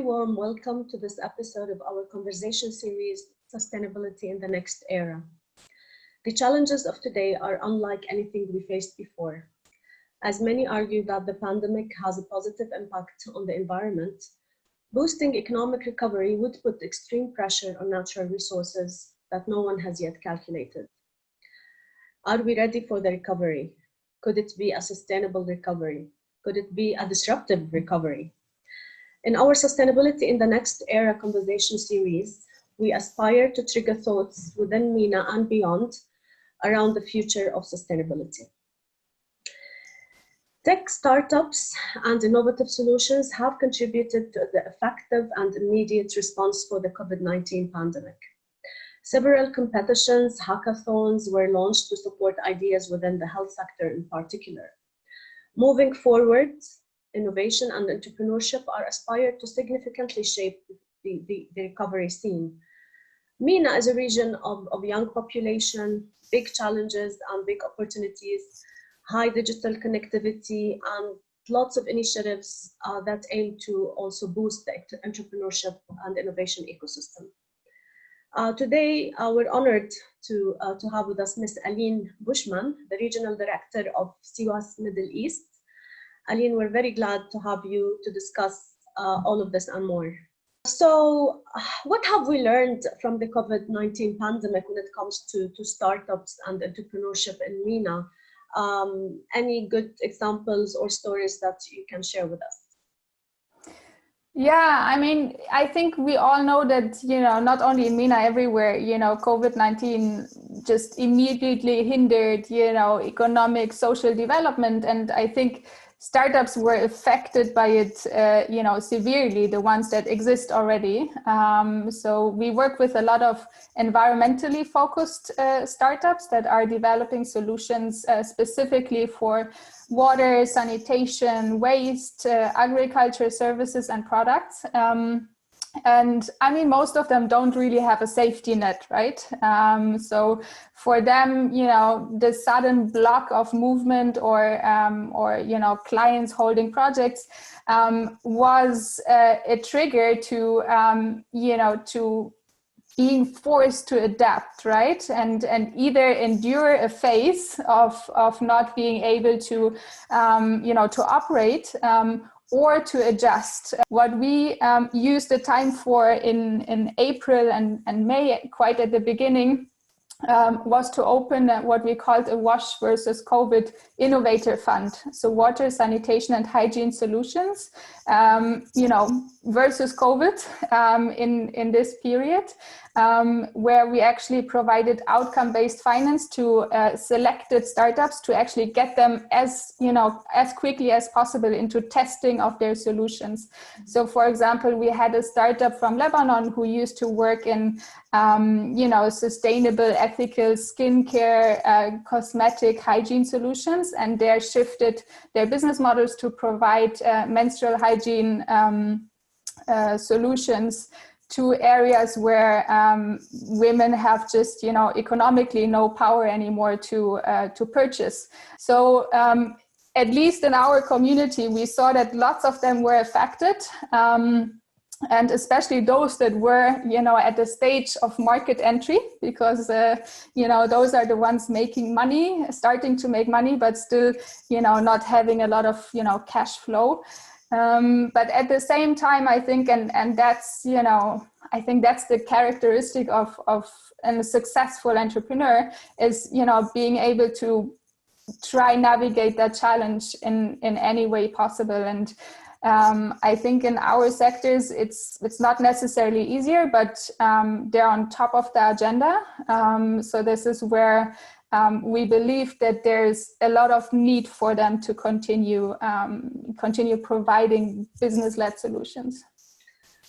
warm welcome to this episode of our conversation series, Sustainability in the Next Era. The challenges of today are unlike anything we faced before. As many argue that the pandemic has a positive impact on the environment, boosting economic recovery would put extreme pressure on natural resources that no one has yet calculated. Are we ready for the recovery? Could it be a sustainable recovery? Could it be a disruptive recovery? In our Sustainability in the Next Era conversation series, we aspire to trigger thoughts within MENA and beyond around the future of sustainability. Tech startups and innovative solutions have contributed to the effective and immediate response for the COVID-19 pandemic. Several competitions, hackathons were launched to support ideas within the health sector in particular. Moving forward, innovation and entrepreneurship are aspired to significantly shape the recovery scene. MENA is a region of young population, big challenges and big opportunities, high digital connectivity, and lots of initiatives that aim to also boost the entrepreneurship and innovation ecosystem. Today, we're honored to have with us Ms. Aline Bussman, the Regional Director of cewas Middle East. Aline, we're very glad to have you to discuss all of this and more. So what have we learned from the COVID-19 pandemic when it comes to startups and entrepreneurship in MENA? Any good examples or stories that you can share with us? Yeah, I mean, I think we all know that, not only in MENA, everywhere, COVID-19 just immediately hindered, economic, social development. And I think startups were affected by it, severely, the ones that exist already. So we work with a lot of environmentally focused startups that are developing solutions specifically for water, sanitation, waste, agriculture services and products. And I mean, most of them don't really have a safety net, right? So for them, the sudden block of movement or clients holding projects was a trigger to, to being forced to adapt, right? And either endure a phase of not being able to, to operate, or to adjust. What we used the time for in April and May, quite at the beginning, was to open what we called a WASH versus COVID Innovator Fund. So water, sanitation and hygiene solutions, versus COVID in this period, where we actually provided outcome-based finance to selected startups to actually get them as quickly as possible into testing of their solutions. So for example, we had a startup from Lebanon who used to work in sustainable, ethical skincare, cosmetic hygiene solutions, and they shifted their business models to provide menstrual hygiene solutions to areas where women have just, economically no power anymore to purchase. So at least in our community, we saw that lots of them were affected. And especially those that were, at the stage of market entry, because, those are the ones making money, starting to make money, but still, not having a lot of, cash flow. But at the same time, I think, and that's, I think that's the characteristic of a successful entrepreneur is, being able to try navigate that challenge in any way possible. And I think in our sectors, it's not necessarily easier, but they're on top of the agenda. So this is where we believe that there's a lot of need for them to continue providing business-led solutions.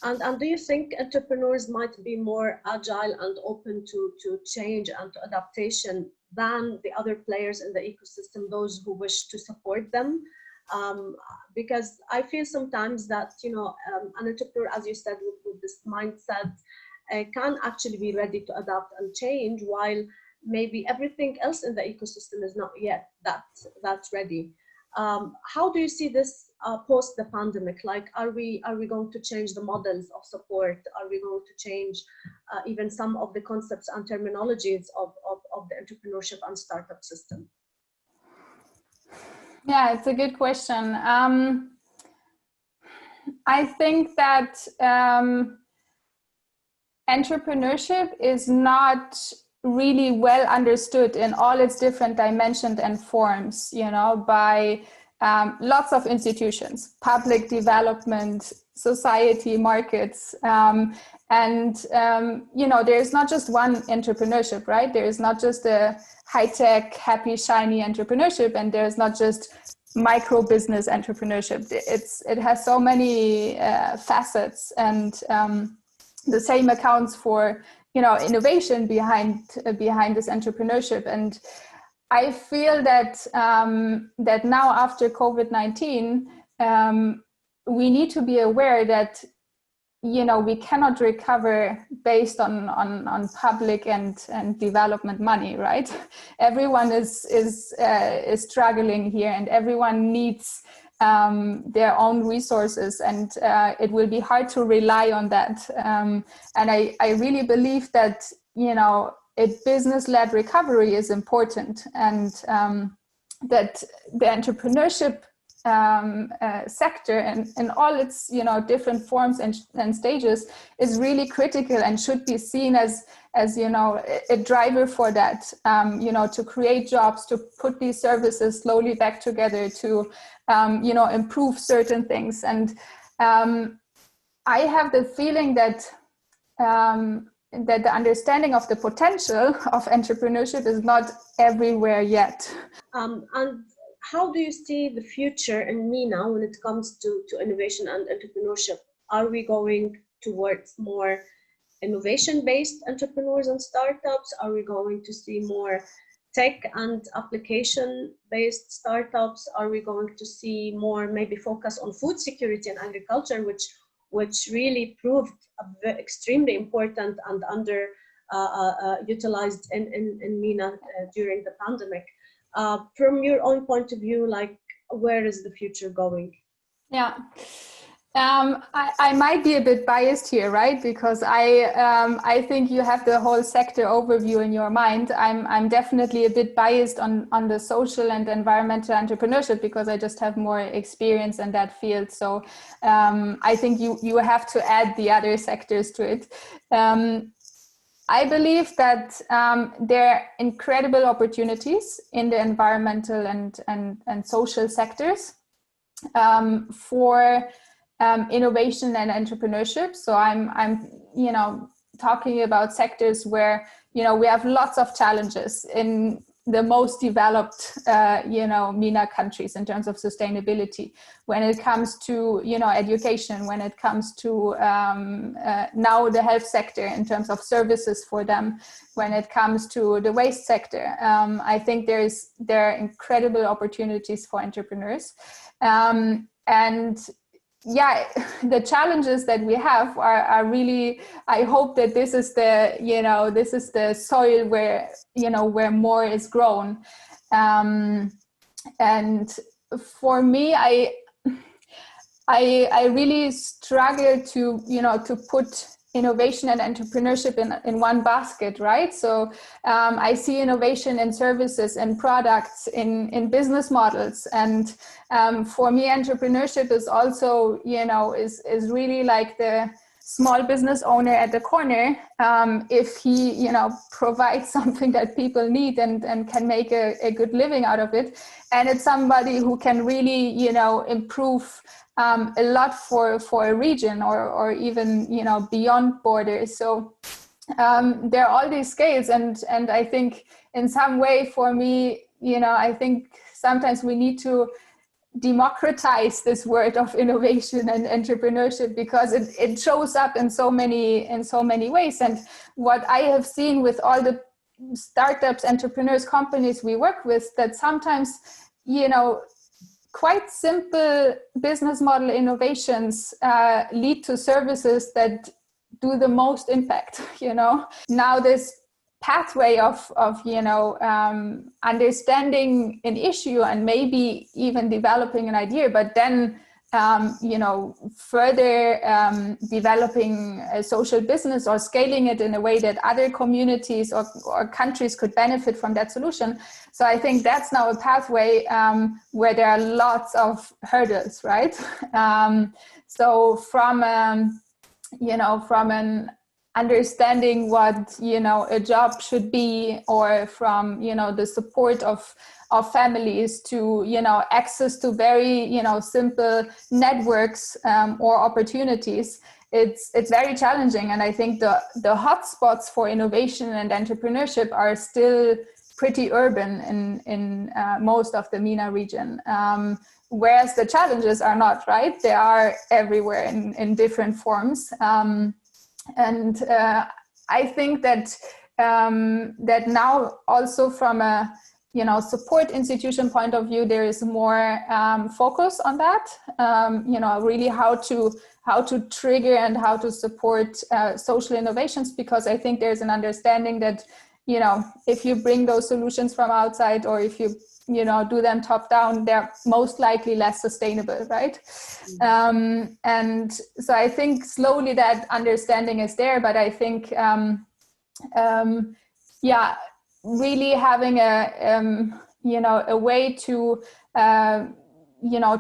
And do you think entrepreneurs might be more agile and open to change and to adaptation than the other players in the ecosystem, those who wish to support them? Because I feel sometimes that, an entrepreneur, as you said, with this mindset, can actually be ready to adapt and change, while maybe everything else in the ecosystem is not yet that ready. How do you see this post the pandemic? Like, are we going to change the models of support? Are we going to change even some of the concepts and terminologies of the entrepreneurship and startup system? Yeah, it's a good question. I think that entrepreneurship is not really well understood in all its different dimensions and forms, by lots of institutions, public development, society, markets. There's not just one entrepreneurship, right? There is not just a high-tech, happy, shiny entrepreneurship, and there's not just micro business entrepreneurship. It has so many facets, and the same accounts for innovation behind this entrepreneurship. And I feel that that now after COVID-19, we need to be aware that we cannot recover based on public and development money, right? Everyone is struggling here, and everyone needs their own resources, and it will be hard to rely on that. And I really believe that a business-led recovery is important, and that the entrepreneurship sector and all its different forms and stages is really critical and should be seen as a driver for that, to create jobs, to put these services slowly back together, to improve certain things. And I have the feeling that the understanding of the potential of entrepreneurship is not everywhere yet. And how do you see the future in MENA when it comes to innovation and entrepreneurship? Are we going towards more innovation-based entrepreneurs and startups? Are we going to see more tech and application-based startups? Are we going to see more maybe focus on food security and agriculture, which really proved extremely important and under utilized in MENA during the pandemic? From your own point of view, like, where is the future going? Yeah, I might be a bit biased here, right? Because I think you have the whole sector overview in your mind. I'm definitely a bit biased on the social and environmental entrepreneurship because I just have more experience in that field. So I think you have to add the other sectors to it. I believe that there are incredible opportunities in the environmental and social sectors for innovation and entrepreneurship. So I'm talking about sectors where we have lots of challenges in the most developed MENA countries in terms of sustainability, when it comes to education, when it comes to now the health sector in terms of services for them, when it comes to the waste sector. I think there are incredible opportunities for entrepreneurs, and yeah, the challenges that we have are really, I hope that this is the soil where more is grown. And for me, I really struggle to put innovation and entrepreneurship in one basket, right? So I see innovation in services and products, in business models, and for me, entrepreneurship is also is really like the small business owner at the corner. If he provides something that people need and can make a good living out of it, and it's somebody who can really improve a lot for a region or even beyond borders. So there are all these scales, and I think in some way for me, I think sometimes we need to democratize this word of innovation and entrepreneurship, because it shows up in so many ways. And what I have seen with all the startups, entrepreneurs, companies we work with, that sometimes quite simple business model innovations lead to services that do the most impact. Now this pathway of understanding an issue and maybe even developing an idea, but then further developing a social business or scaling it in a way that other communities or countries could benefit from that solution. So I think that's now a pathway where there are lots of hurdles, right? So from an understanding what a job should be, or from the support of families to access to very simple networks or opportunities, it's very challenging. And I think the hotspots for innovation and entrepreneurship are still pretty urban in most of the MENA region, whereas the challenges are not, right? They are everywhere in different forms. And I think that that now also from a support institution point of view, there is more focus on that. Really how to trigger and how to support social innovations, because I think there's an understanding that if you bring those solutions from outside, or if you do them top down, they're most likely less sustainable, right? And so I think slowly that understanding is there, but I think really having a way to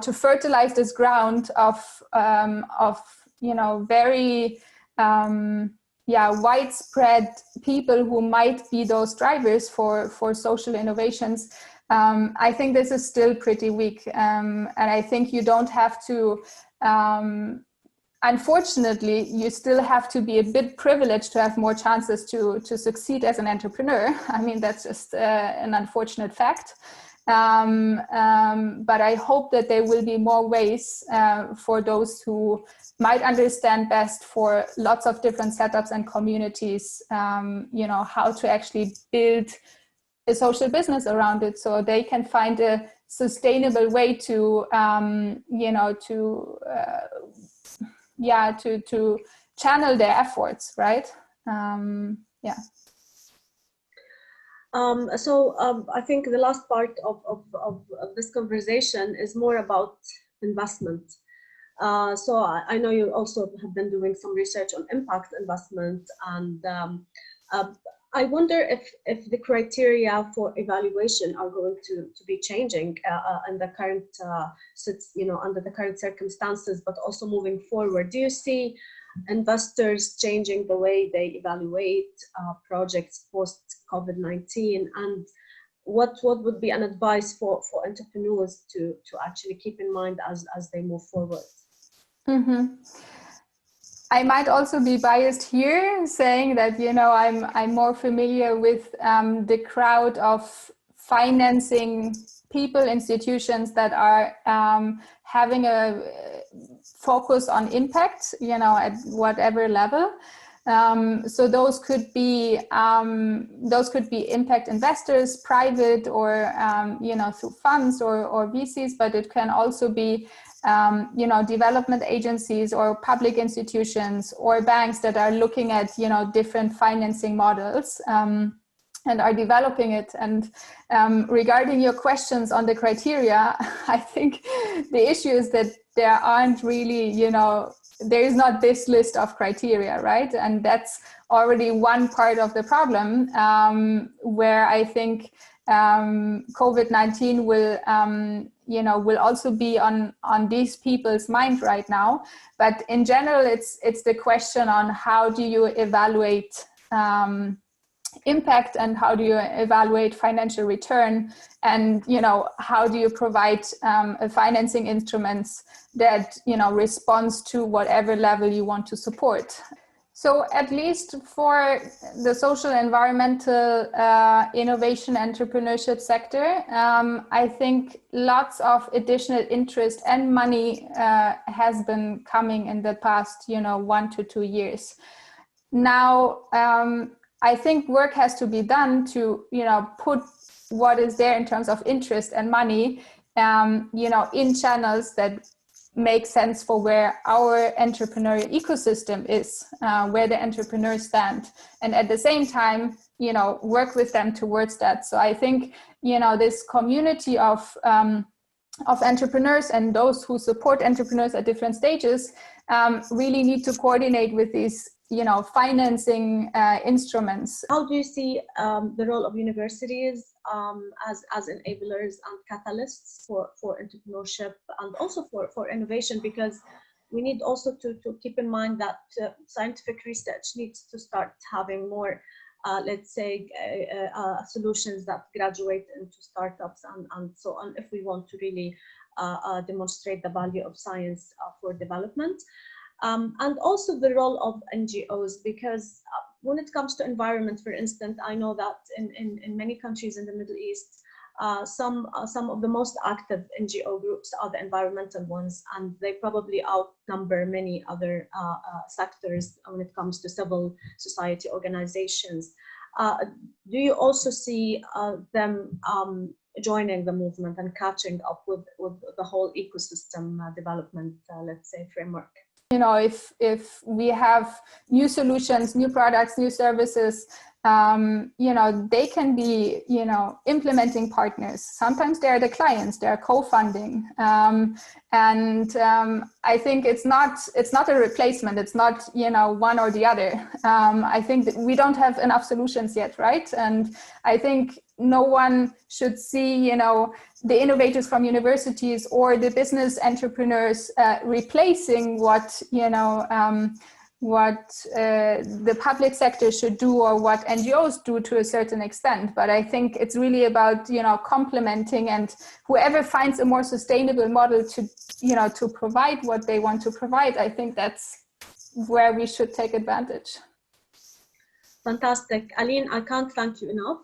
to fertilize this ground of very widespread people who might be those drivers for social innovations. I think this is still pretty weak, and I think you don't have to, unfortunately, you still have to be a bit privileged to have more chances to succeed as an entrepreneur. I mean, that's just an unfortunate fact. But I hope that there will be more ways for those who might understand best, for lots of different setups and communities, how to actually build a social business around it, so they can find a sustainable way to channel their efforts, right? I think the last part of this conversation is more about investment. So I know you also have been doing some research on impact investment, and I wonder if the criteria for evaluation are going to be changing in the current, under the current circumstances, but also moving forward. Do you see investors changing the way they evaluate projects post-COVID-19? And what would be an advice for entrepreneurs to actually keep in mind as they move forward? Mm-hmm. I might also be biased here, saying that I'm more familiar with the crowd of financing people, institutions that are having a focus on impact, at whatever level. So those could be impact investors, private, or through funds or VCs, but it can also be development agencies or public institutions or banks that are looking at different financing models and are developing it. And regarding your questions on the criteria, I think the issue is that there aren't really, there is not this list of criteria, right? And that's already one part of the problem, where I think COVID-19 will also be on these people's mind right now. But in general, it's the question on how do you evaluate impact, and how do you evaluate financial return, and how do you provide financing instruments that responds to whatever level you want to support. So at least for the social, environmental, innovation, entrepreneurship sector, I think lots of additional interest and money has been coming in the past 1 to 2 years. Now, I think work has to be done to put what is there in terms of interest and money in channels that make sense for where our entrepreneurial ecosystem is, where the entrepreneurs stand, and at the same time work with them towards that. So I think this community of of entrepreneurs and those who support entrepreneurs at different stages really need to coordinate with these, financing instruments. How do you see the role of universities as enablers and catalysts for entrepreneurship and also for innovation? Because we need also to keep in mind that scientific research needs to start having more, let's say, solutions that graduate into startups and so on, if we want to really demonstrate the value of science for development. And also the role of NGOs, because when it comes to environment, for instance, I know that in many countries in the Middle East, some of the most active NGO groups are the environmental ones, and they probably outnumber many other sectors when it comes to civil society organizations. Do you also see them joining the movement and catching up with the whole ecosystem development, let's say, framework? If we have new solutions, new products, new services, they can be, implementing partners. Sometimes they're the clients, they're co-funding. I think it's not a replacement. It's not, one or the other. I think that we don't have enough solutions yet, right? And I think no one should see, the innovators from universities or the business entrepreneurs replacing what the public sector should do or what NGOs do to a certain extent. But I think it's really about, complementing, and whoever finds a more sustainable model to provide what they want to provide, I think that's where we should take advantage. Fantastic. Aline, I can't thank you enough